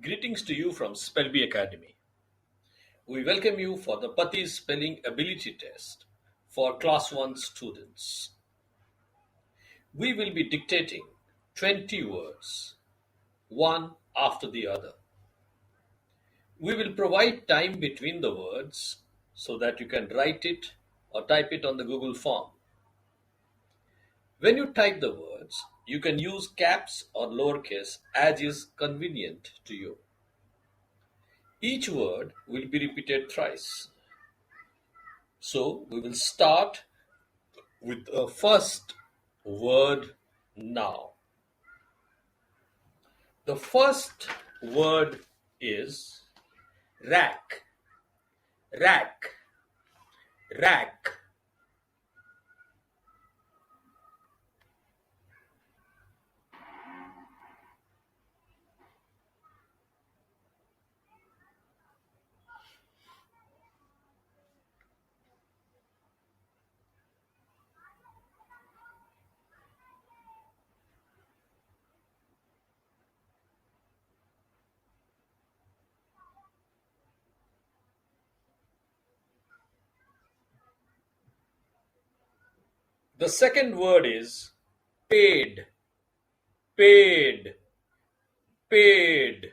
Greetings to you from Spellbee Academy. We welcome you for the Pati's Spelling Ability Test for Class 1 students. We will be dictating 20 words, one after the other. We will provide time between the words so that you can write it or type it on the Google form. When you type the words, you can use caps or lowercase as is convenient to you. Each word will be repeated thrice. So we will start with the first word now. The first word is rack, rack, rack. The second word is paid, paid, paid.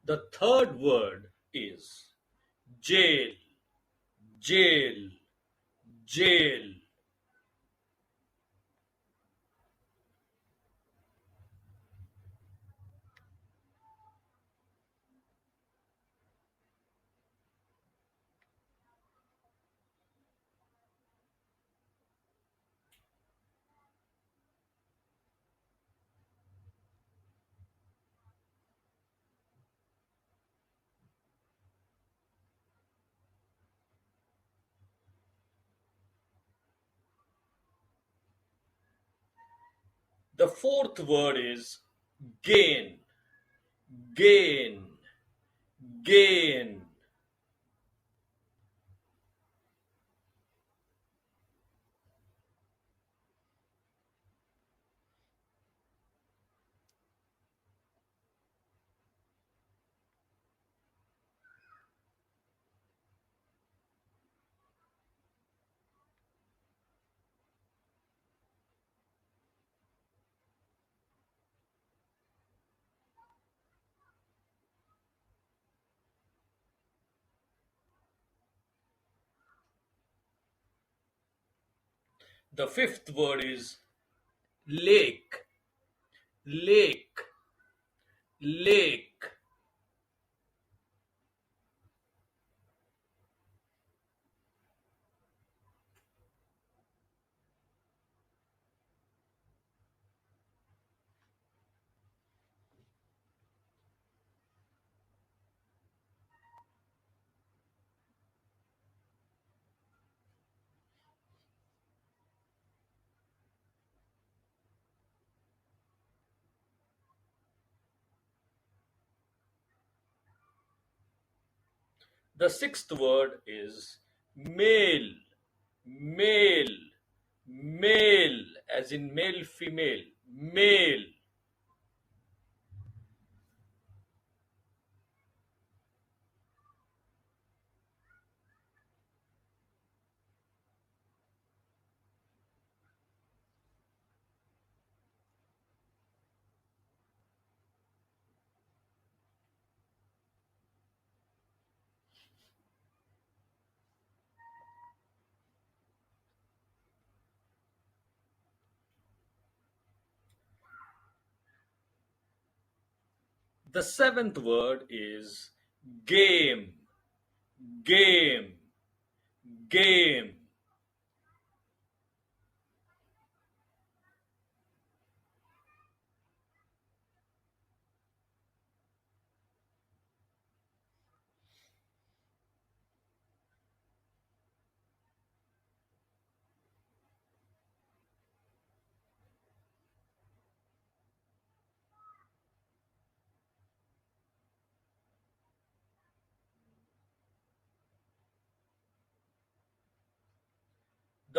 The third word is jail, jail, jail. The fourth word is gain, gain, gain. The fifth word is lake, lake, lake. The sixth word is male, male, male, as in male, female, male. The seventh word is game, game, game.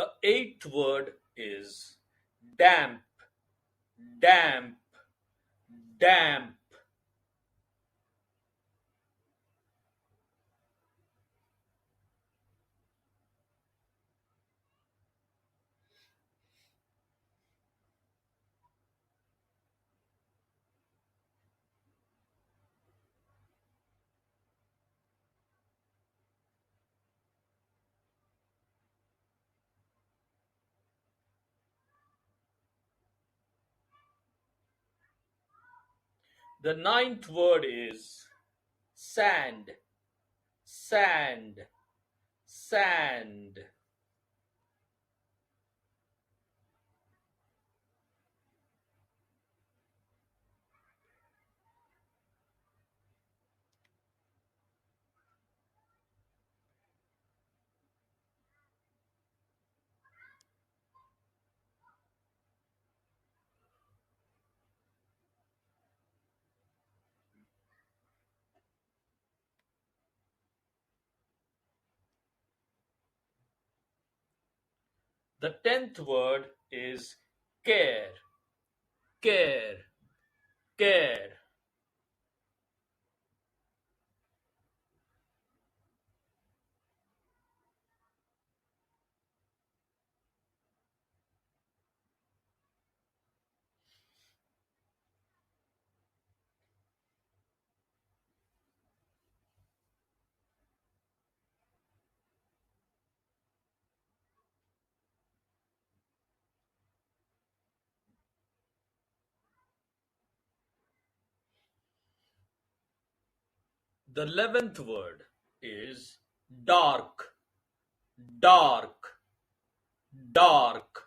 The eighth word is damp, damp, damp. The ninth word is sand, sand, sand. The tenth word is care, care, care. The 11th word is dark, dark, dark.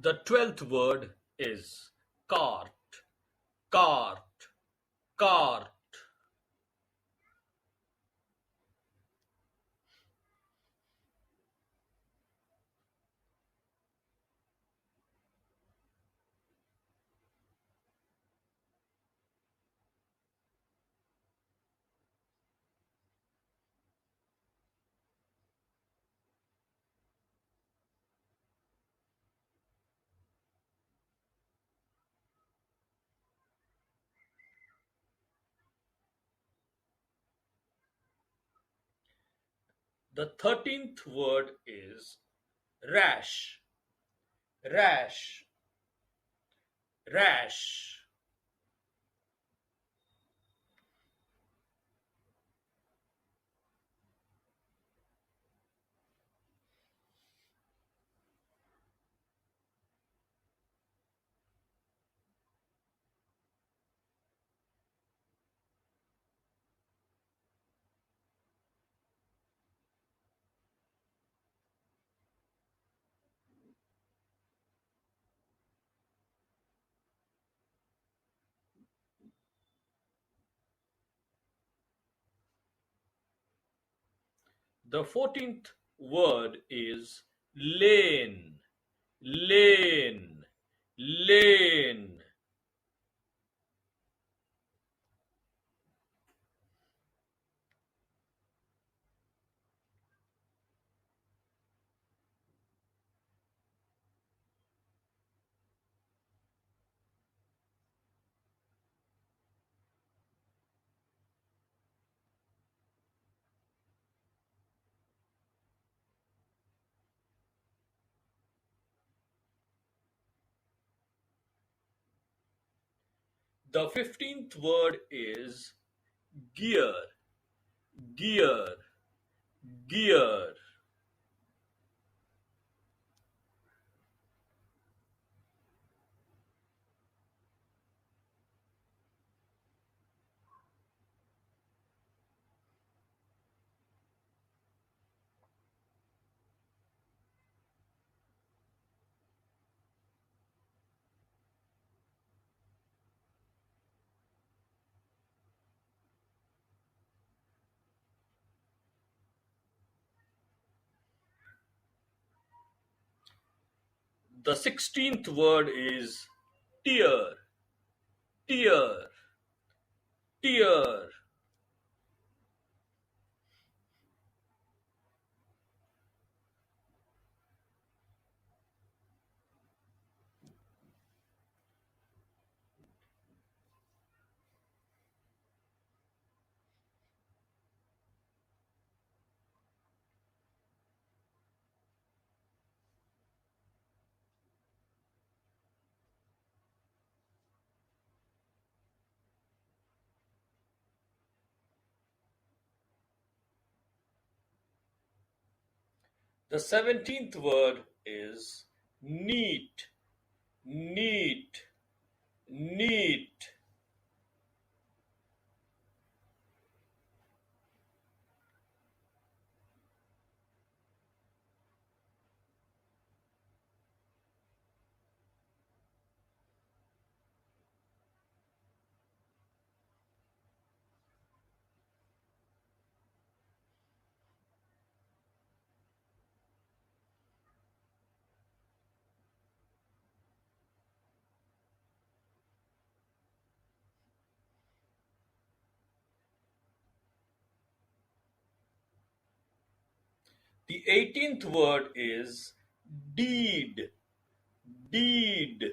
The 12th word is cart, cart, cart. The 13th word is rash, rash, rash. The 14th word is lane, lane, lane. The 15th word is gear, gear, gear. The 16th word is tear, tear, tear. The 17th word is neat, neat, neat. The 18th word is deed, deed,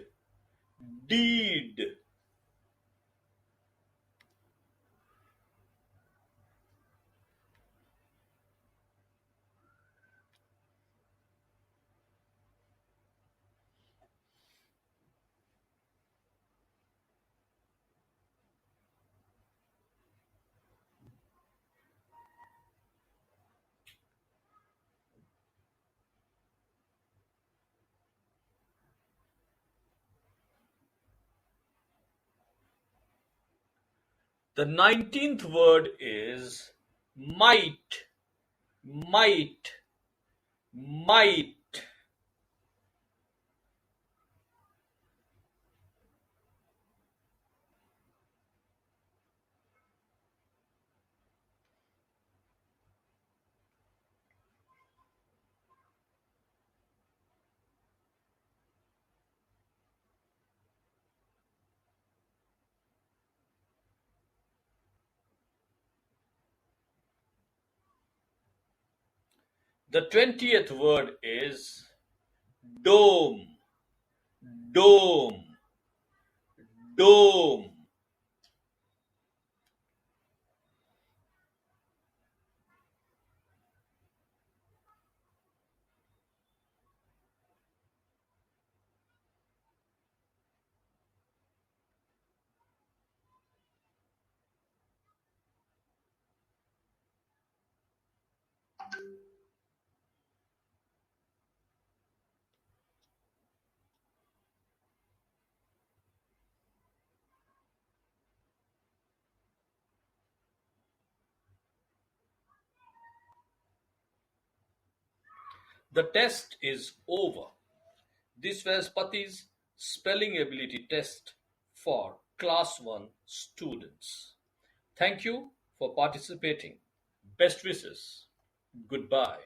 deed. The 19th word is might, might, might. The 20th word is dome, dome, dome. The test is over. This was Pati's spelling ability test for Class 1 students. Thank you for participating. Best wishes. Goodbye.